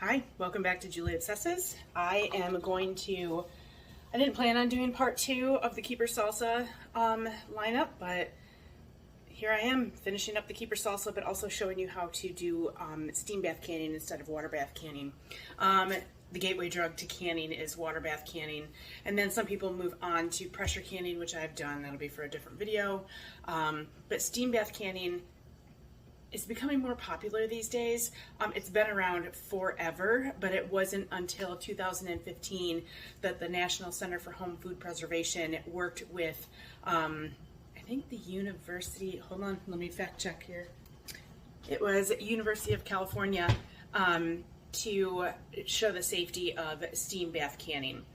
Hi, welcome back to Julie Obsesses. I didn't plan on doing part 2 of the Keeper Salsa lineup, but here I am finishing up the Keeper Salsa, but also showing you how to do steam bath canning instead of water bath canning. The gateway drug to canning is water bath canning, and then some people move on to pressure canning, which I've done. That'll be for a different video. But steam bath canning is becoming more popular these days. It's been around forever, but it wasn't until 2015 that the National Center for Home Food Preservation worked with, I think the University, hold on, let me fact check here. It was University of California to show the safety of steam bath canning.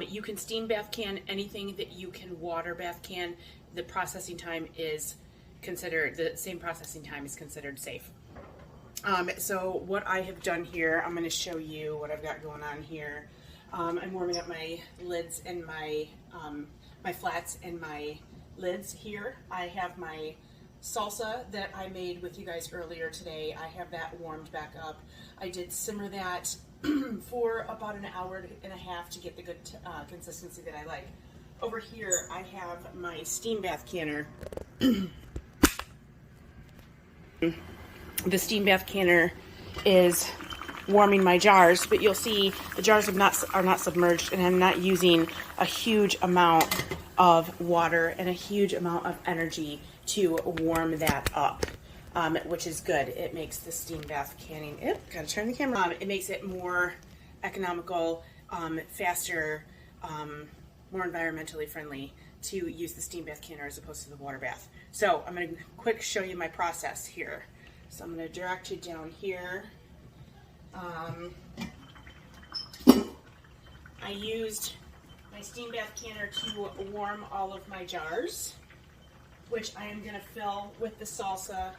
You can steam bath can anything that you can water bath can. The processing time is considered, the same processing time is considered safe. So what I have done here, I'm going to show you what I've got going on here. I'm warming up my lids and my flats and my lids here. I have my salsa that I made with you guys earlier today. I have that warmed back up. I did simmer that for about an hour and a half to get the good consistency that I like. Over here I have my steam bath canner. The steam bath canner is warming my jars, but you'll see the jars are not submerged, and I'm not using a huge amount of water and a huge amount of energy to warm that up, which is good. It makes the steam bath canning, gotta turn the camera on. It makes it more economical, faster, more environmentally friendly to use the steam bath canner as opposed to the water bath. So I'm going to quick show you my process here. So I'm going to direct you down here. I used my steam bath canner to warm all of my jars, which I am going to fill with the salsa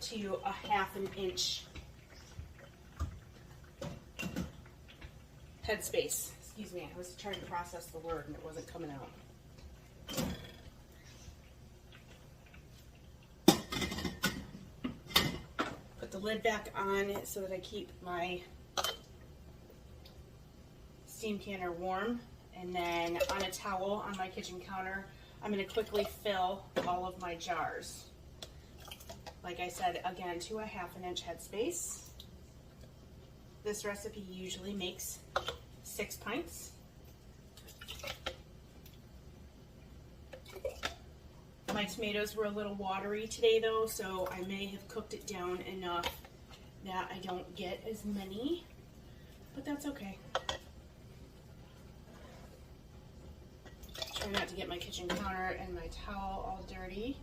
to a 1/2 inch headspace. Excuse me, I was trying to process the word and it wasn't coming out. Put the lid back on so that I keep my steam canner warm, and then on a towel on my kitchen counter I'm going to quickly fill all of my jars. Like I said, again, to a 1/2 inch headspace. This recipe usually makes 6 pints. My tomatoes were a little watery today though, so I may have cooked it down enough that I don't get as many, but that's okay. Try not to get my kitchen counter and my towel all dirty.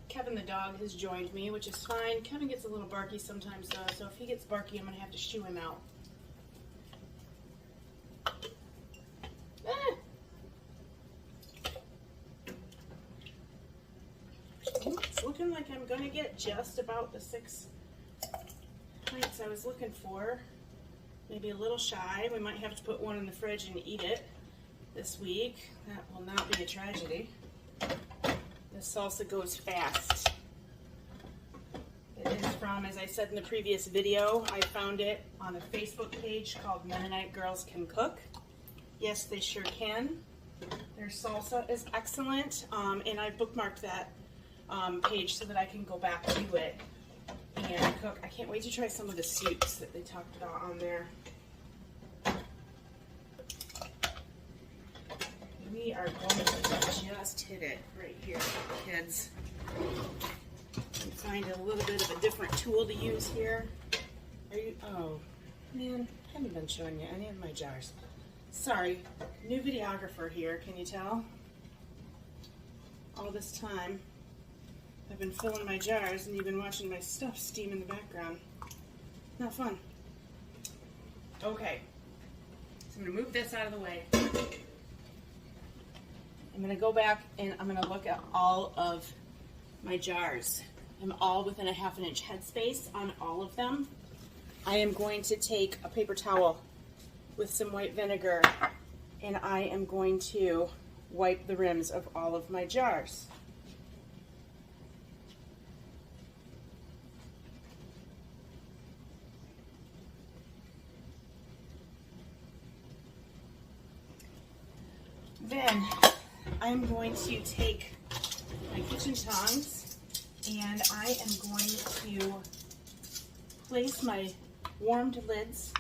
Kevin the dog has joined me, which is fine. Kevin gets a little barky sometimes though, so if he gets barky I'm going to have to shoo him out. It's looking like I'm going to get just about the 6 pints I was looking for. Maybe a little shy. We might have to put one in the fridge and eat it this week. That will not be a tragedy. This salsa goes fast. It is from, as I said in the previous video, I found it on a Facebook page called Mennonite Girls Can Cook. Yes, they sure can. Their salsa is excellent, and I bookmarked that page so that I can go back to it and cook. I can't wait to try some of the soups that they talked about on there. We are going to just hit it right here, kids. And find a little bit of a different tool to use here. Oh man, I haven't been showing you any of my jars. Sorry, new videographer here, can you tell? All this time I've been filling my jars and you've been watching my stuff steam in the background. Not fun. Okay, so I'm going to move this out of the way. I'm going to go back and I'm going to look at all of my jars. I'm all within a 1/2 inch headspace on all of them. I am going to take a paper towel with some white vinegar and I am going to wipe the rims of all of my jars. then I'm going to take my kitchen tongs and I am going to place my warmed lids,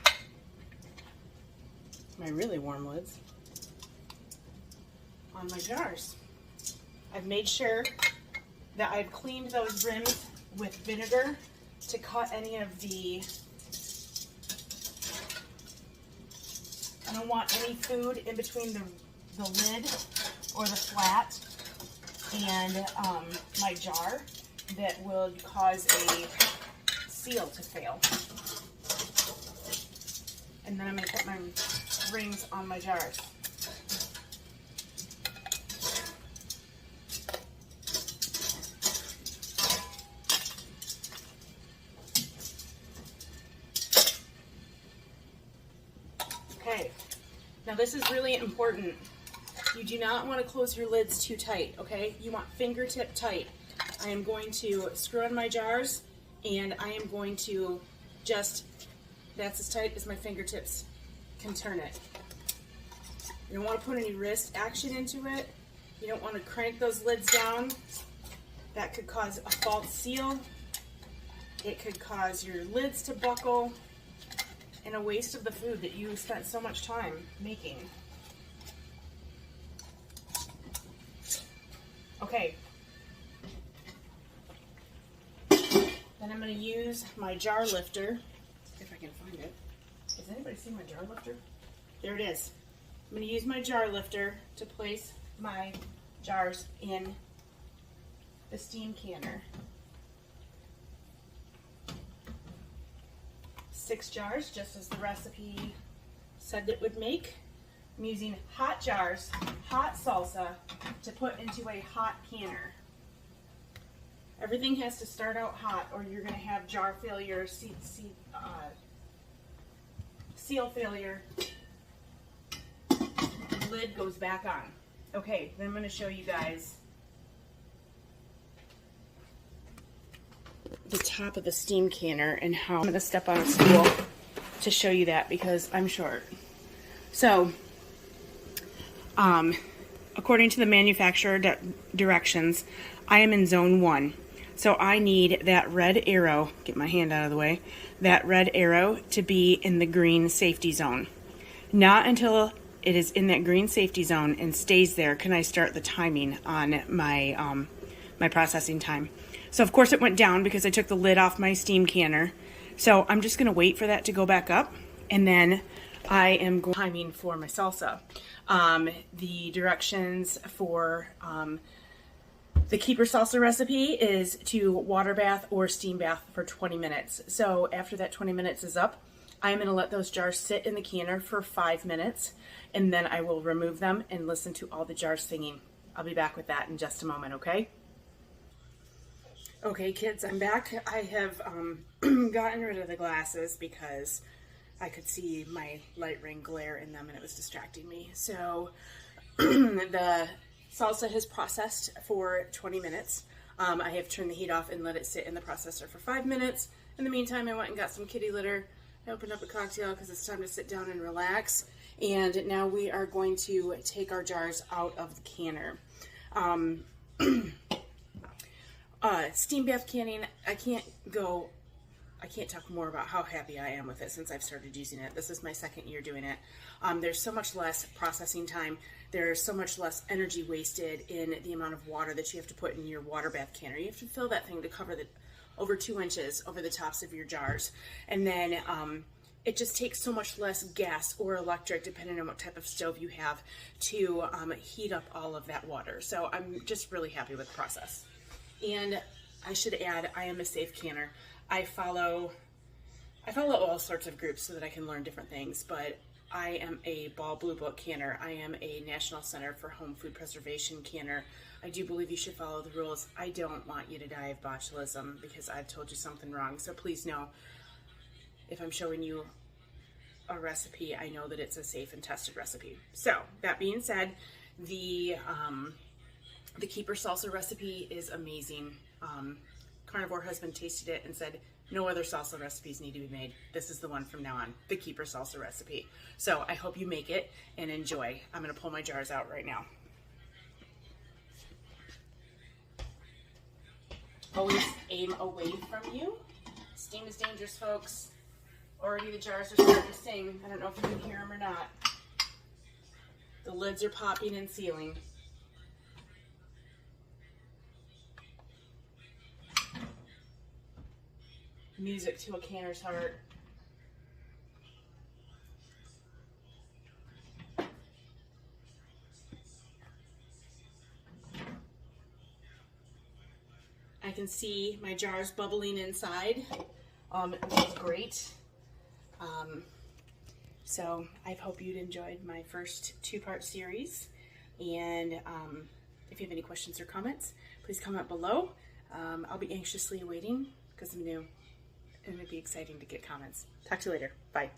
my really warm lids, on my jars. I've made sure that I've cleaned those rims with vinegar to cut any of the, I don't want any food in between the lid or the flat and my jar that will cause a seal to fail. And then I'm going to put my rings on my jars. Okay, now this is really important. You do not want to close your lids too tight, okay? You want fingertip tight. I am going to screw on my jars and I am going to just, that's as tight as my fingertips can turn it. You don't want to put any wrist action into it. You don't want to crank those lids down. That could cause a false seal. It could cause your lids to buckle and a waste of the food that you spent so much time making. Okay. Then I'm going to use my jar lifter, if I can find it. Does anybody see my jar lifter? There it is. I'm going to use my jar lifter to place my jars in the steam canner. 6 jars, just as the recipe said it would make. I'm using hot jars, hot salsa, to put into a hot canner. Everything has to start out hot or you're going to have jar failure, seal failure. The lid goes back on. Okay, then I'm going to show you guys the top of the steam canner and how I'm going to step on a stool to show you that because I'm short. So, according to the manufacturer directions, I am in zone 1. So I need that red arrow, get my hand out of the way, that red arrow to be in the green safety zone. Not until it is in that green safety zone and stays there can I start the timing on my, my processing time. So of course it went down because I took the lid off my steam canner. So I'm just going to wait for that to go back up and then I am going timing for my salsa. The directions for the keeper salsa recipe is to water bath or steam bath for 20 minutes. So after that 20 minutes is up, I'm going to let those jars sit in the canner for 5 minutes and then I will remove them and listen to all the jars singing. I'll be back with that in just a moment, okay? Okay kids, I'm back. I have gotten rid of the glasses because I could see my light ring glare in them and it was distracting me. So the salsa has processed for 20 minutes. I have turned the heat off and let it sit in the processor for 5 minutes. In the meantime, I went and got some kitty litter. I opened up a cocktail because it's time to sit down and relax. And now we are going to take our jars out of the canner. Steam bath canning, I can't talk more about how happy I am with it since I've started using it. This is my 2nd year doing it. There's so much less processing time. There's so much less energy wasted in the amount of water that you have to put in your water bath canner. You have to fill that thing to cover the over 2 inches over the tops of your jars. And then it just takes so much less gas or electric, depending on what type of stove you have, to heat up all of that water. So I'm just really happy with the process. And I should add, I am a safe canner. I follow all sorts of groups so that I can learn different things, but I am a Ball Blue Book canner. I am a National Center for Home Food Preservation canner. I do believe you should follow the rules. I don't want you to die of botulism because I've told you something wrong. So please know, if I'm showing you a recipe, I know that it's a safe and tested recipe. So that being said, the keeper salsa recipe is amazing. Carnivore husband tasted it and said, No other salsa recipes need to be made. This is the one from now on, the keeper salsa recipe. So I hope you make it and enjoy. I'm gonna pull my jars out right now. Always aim away from you. Steam is dangerous, folks. Already the jars are starting to sing. I don't know if you can hear them or not. The lids are popping and sealing. Music to a canner's heart. I can see my jars bubbling inside, which is great. So I hope you'd enjoyed my first two-part series. And if you have any questions or comments, please comment below. I'll be anxiously awaiting because I'm new, and it'd be exciting to get comments. Talk to you later. Bye.